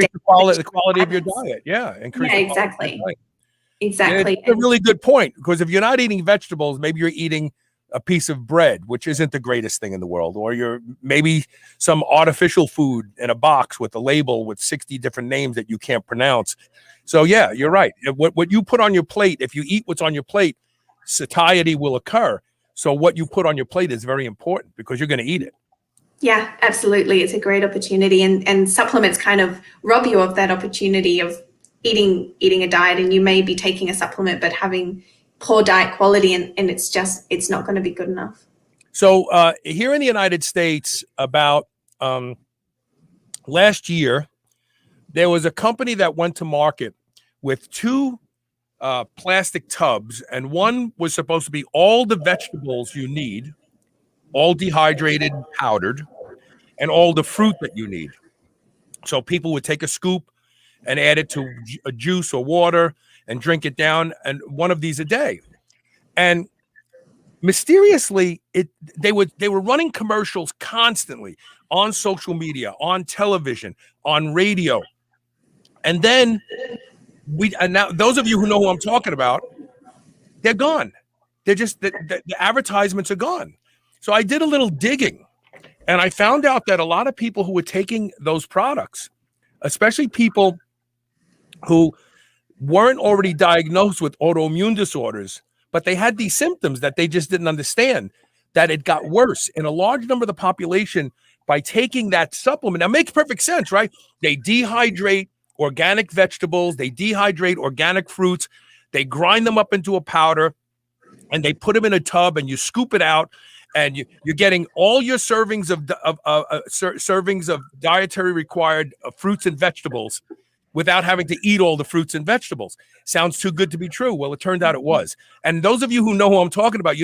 the quality of your diet. Yeah. Exactly. Exactly. It's a really good point, because if you're not eating vegetables, maybe you're eating a piece of bread, which isn't the greatest thing in the world, or you're maybe some artificial food in a box with a label with 60 different names that you can't pronounce. So yeah, you're right. What you put on your plate, if you eat what's on your plate, satiety will occur. So what you put on your plate is very important, because you're going to eat it. Yeah, absolutely. It's a great opportunity, and supplements kind of rob you of that opportunity of eating a diet, and you may be taking a supplement but having poor diet quality, and it's not going to be good enough. So here in the United States, about last year, there was a company that went to market with two plastic tubs, and one was supposed to be all the vegetables you need, all dehydrated, powdered, and all the fruit that you need. So people would take a scoop and add it to a juice or water and drink it down, and one of these a day. And mysteriously, they were running commercials constantly on social media, on television, on radio. And then now those of you who know who I'm talking about, they're gone. They're just the advertisements are gone. So I did a little digging, and I found out that a lot of people who were taking those products, especially people who weren't already diagnosed with autoimmune disorders, but they had these symptoms that they just didn't understand, that it got worse. In a large number of the population, by taking that supplement. Now, it makes perfect sense, right? They dehydrate organic vegetables, they dehydrate organic fruits, they grind them up into a powder, and they put them in a tub, and you scoop it out, and you're getting all your servings of dietary required fruits and vegetables without having to eat all the fruits and vegetables. Sounds too good to be true. Well, it turned out it was. And those of you who know who I'm talking about,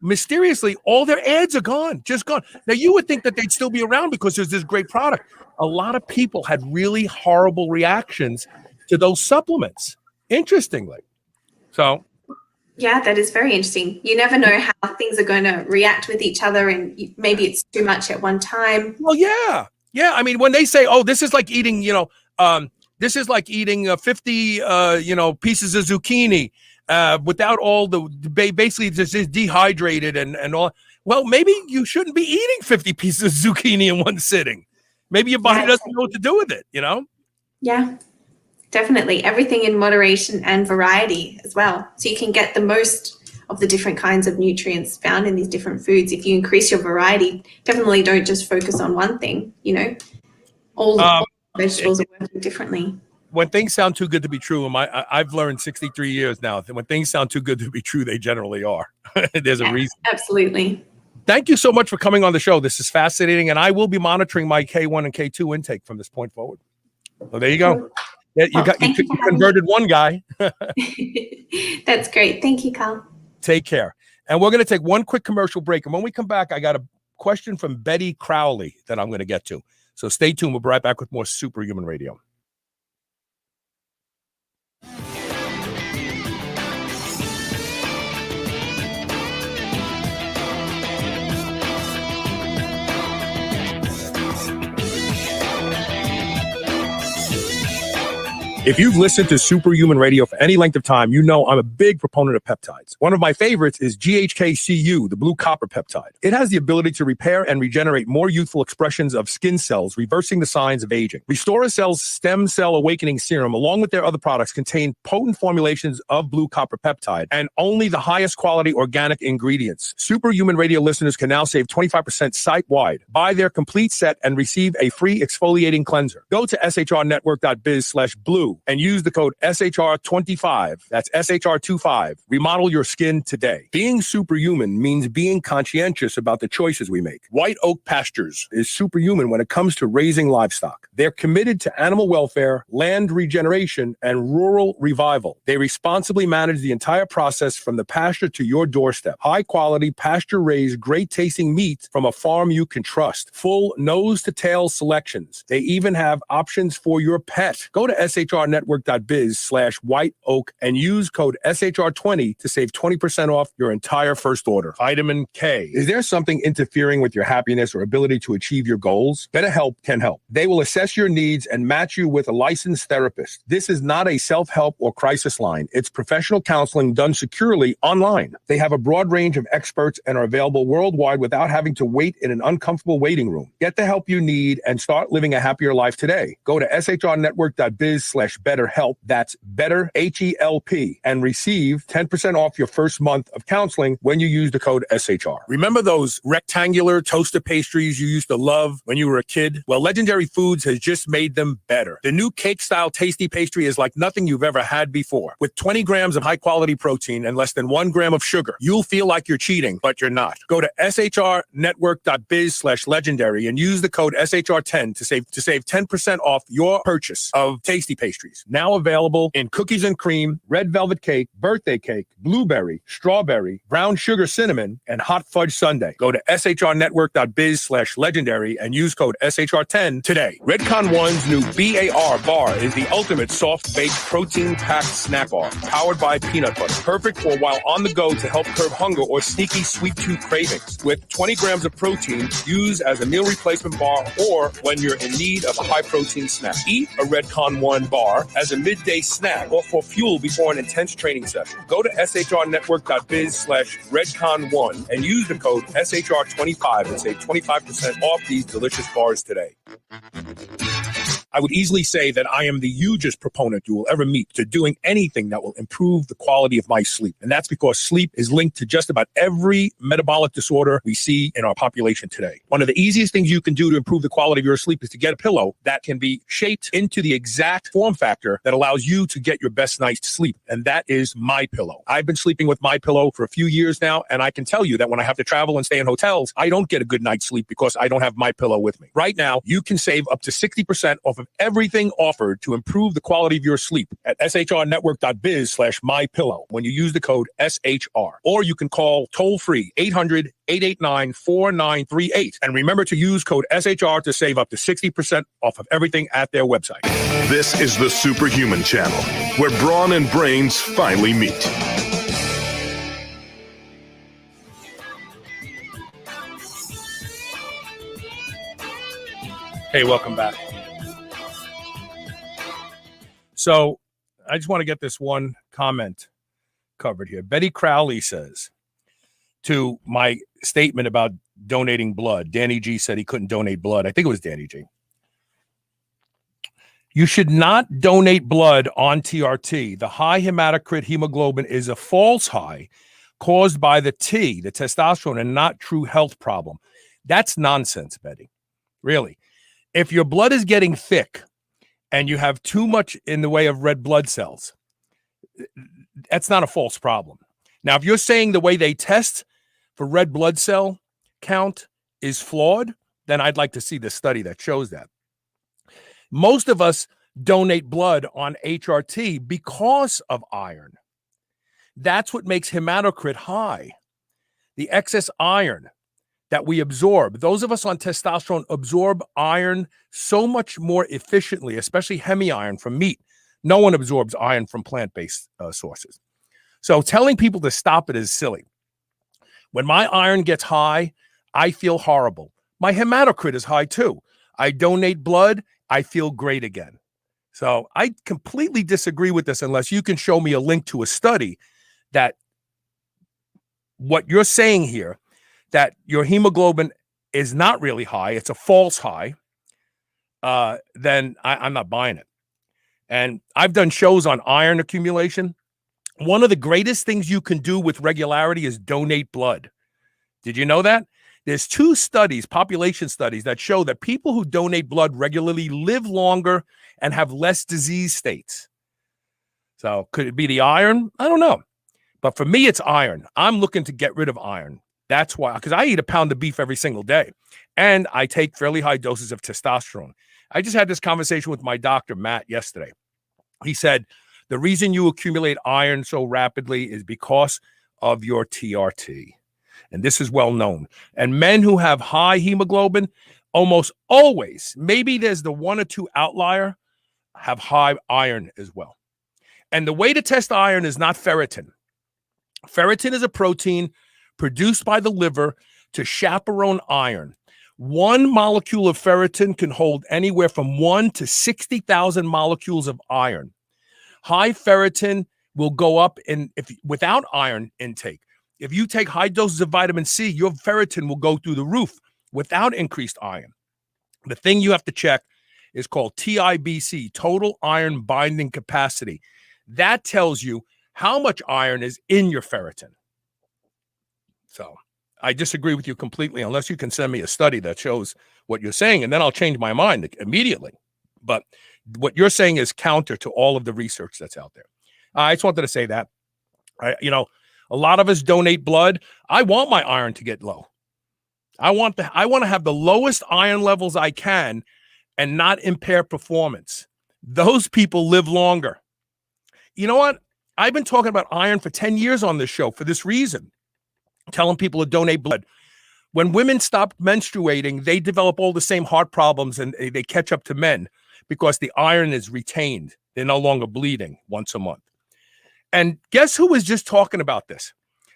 mysteriously, all their ads are gone, just gone. Now, you would think that they'd still be around because there's this great product. A lot of people had really horrible reactions to those supplements, interestingly. So, yeah, that is very interesting. You never know how things are going to react with each other, and maybe it's too much at one time. Well, yeah. I mean, when they say, "Oh, this is like eating," 50, pieces of zucchini without all basically just dehydrated and all. Well, maybe you shouldn't be eating 50 pieces of zucchini in one sitting. Maybe your body doesn't know what to do with it. Yeah. Definitely. Everything in moderation and variety as well. So you can get the most of the different kinds of nutrients found in these different foods. If you increase your variety, definitely don't just focus on one thing, all vegetables are working differently. When things sound too good to be true, I've learned 63 years now that when things sound too good to be true, they generally are. There's a reason. Absolutely. Thank you so much for coming on the show. This is fascinating, and I will be monitoring my K1 and K2 intake from this point forward. So there you go. You converted one guy. That's great. Thank you, Carl. Take care. And we're going to take one quick commercial break. And when we come back, I got a question from Betty Crowley that I'm going to get to. So stay tuned. We'll be right back with more Superhuman Radio. If you've listened to Superhuman Radio for any length of time, you know I'm a big proponent of peptides. One of my favorites is GHKCU, the blue copper peptide. It has the ability to repair and regenerate more youthful expressions of skin cells, reversing the signs of aging. RestoraCell's stem cell awakening serum, along with their other products, contain potent formulations of blue copper peptide and only the highest quality organic ingredients. Superhuman Radio listeners can now save 25% site-wide. Buy their complete set and receive a free exfoliating cleanser. Go to shrnetwork.biz/blue and use the code SHR25. That's SHR25. Remodel your skin today. Being superhuman means being conscientious about the choices we make. White Oak Pastures is superhuman when it comes to raising livestock. They're committed to animal welfare, land regeneration, and rural revival. They responsibly manage the entire process from the pasture to your doorstep. High-quality, pasture-raised, great-tasting meat from a farm you can trust. Full nose-to-tail selections. They even have options for your pet. Go to shrnetwork.biz/white oak and use code SHR20 to save 20% off your entire first order. Vitamin K. Is there something interfering with your happiness or ability to achieve your goals? BetterHelp can help. They will assess your needs and match you with a licensed therapist. This is not a self-help or crisis line. It's professional counseling done securely online. They have a broad range of experts and are available worldwide without having to wait in an uncomfortable waiting room. Get the help you need and start living a happier life today. Go to shrnetwork.biz/BetterHelp. That's better, HELP, and receive 10% off your first month of counseling when you use the code SHR. Remember those rectangular toaster pastries you used to love when you were a kid? Well, Legendary Foods has just made them better. The new cake-style tasty pastry is like nothing you've ever had before. With 20 grams of high-quality protein and less than 1 gram of sugar, you'll feel like you're cheating, but you're not. Go to shrnetwork.biz/legendary and use the code SHR10 to save 10% off your purchase of tasty pastries. Now available in cookies and cream, red velvet cake, birthday cake, blueberry, strawberry, brown sugar cinnamon, and hot fudge sundae. Go to shrnetwork.biz/legendary and use code SHR10 today. Redcon One's new BAR bar is the ultimate soft-baked protein-packed snack bar, powered by peanut butter. Perfect for while on the go to help curb hunger or sneaky sweet tooth cravings. With 20 grams of protein, use as a meal replacement bar or when you're in need of a high-protein snack. Eat a Redcon One bar as a midday snack or for fuel before an intense training session. Go to shrnetwork.biz/Redcon1 and use the code SHR25 and save 25% off these delicious bars today. I would easily say that I am the hugest proponent you will ever meet to doing anything that will improve the quality of my sleep. And that's because sleep is linked to just about every metabolic disorder we see in our population today. One of the easiest things you can do to improve the quality of your sleep is to get a pillow that can be shaped into the exact form factor that allows you to get your best night's sleep. And that is My Pillow. I've been sleeping with My Pillow for a few years now, and I can tell you that when I have to travel and stay in hotels, I don't get a good night's sleep because I don't have My Pillow with me. Right now, you can save up to 60% off of everything offered to improve the quality of your sleep at shrnetwork.biz/mypillow when you use the code SHR. Or you can call toll-free 800-889-4938. And remember to use code SHR to save up to 60% off of everything at their website. This is the Superhuman Channel, where brawn and brains finally meet. Hey, welcome back. So I just want to get this one comment covered here. Betty Crowley says, to my statement about donating blood, Danny G said he couldn't donate blood. I think it was Danny G. You should not donate blood on TRT. The high hematocrit hemoglobin is a false high caused by the testosterone, and not true health problem. That's nonsense, Betty. Really. If your blood is getting thick and you have too much in the way of red blood cells, that's not a false problem. Now, if you're saying the way they test for red blood cell count is flawed, then I'd like to see the study that shows that. Most of us donate blood on HRT because of iron. That's what makes hematocrit high. The excess iron that we absorb. Those of us on testosterone absorb iron so much more efficiently, especially hemi-iron from meat. No one absorbs iron from plant-based sources. So telling people to stop it is silly. When my iron gets high, I feel horrible. My hematocrit is high too. I donate blood, I feel great again. So I completely disagree with this unless you can show me a link to a study that what you're saying here, that your hemoglobin is not really high, it's a false high, then I'm not buying it. And I've done shows on iron accumulation. One of the greatest things you can do with regularity is donate blood. Did you know that? There's 2 studies, population studies, that show that people who donate blood regularly live longer and have less disease states. So could it be the iron? I don't know. But for me, it's iron. I'm looking to get rid of iron. That's why, because I eat a pound of beef every single day, and I take fairly high doses of testosterone. I just had this conversation with my doctor, Matt, yesterday. He said, the reason you accumulate iron so rapidly is because of your TRT. And this is well known. And men who have high hemoglobin almost always, maybe there's the 1 or 2 outlier, have high iron as well. And the way to test iron is not ferritin. Ferritin is a protein produced by the liver to chaperone iron. 1 molecule of ferritin can hold anywhere from 1 to 60,000 molecules of iron. High ferritin will go up without iron intake. If you take high doses of vitamin C, your ferritin will go through the roof without increased iron. The thing you have to check is called TIBC, total iron binding capacity. That tells you how much iron is in your ferritin. So I disagree with you completely unless you can send me a study that shows what you're saying, and then I'll change my mind immediately. But what you're saying is counter to all of the research that's out there. I just wanted to say that. A lot of us donate blood. I want my iron to get low. I want to have the lowest iron levels I can and not impair performance. Those people live longer. You know what? I've been talking about iron for 10 years on this show for this reason, telling people to donate blood. When women stop menstruating, they develop all the same heart problems and they catch up to men because the iron is retained. They're no longer bleeding once a month. And guess who was just talking about this?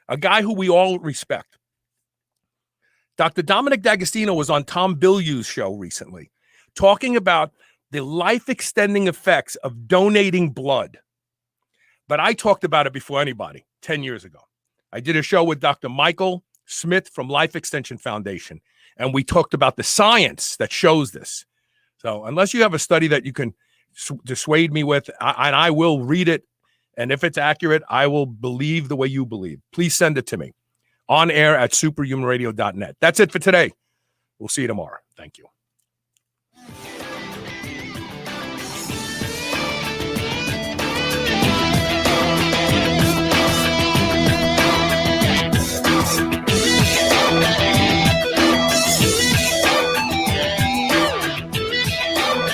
A guy who we all respect. Dr. Dominic D'Agostino was on Tom Bilyeu's show recently talking about the life-extending effects of donating blood. But I talked about it before anybody 10 years ago. I did a show with Dr. Michael Smith from Life Extension Foundation, and we talked about the science that shows this. So unless you have a study that you can dissuade me with, and I will read it, and if it's accurate, I will believe the way you believe. Please send it to me on air at superhumanradio.net. That's it for today. We'll see you tomorrow. Thank you.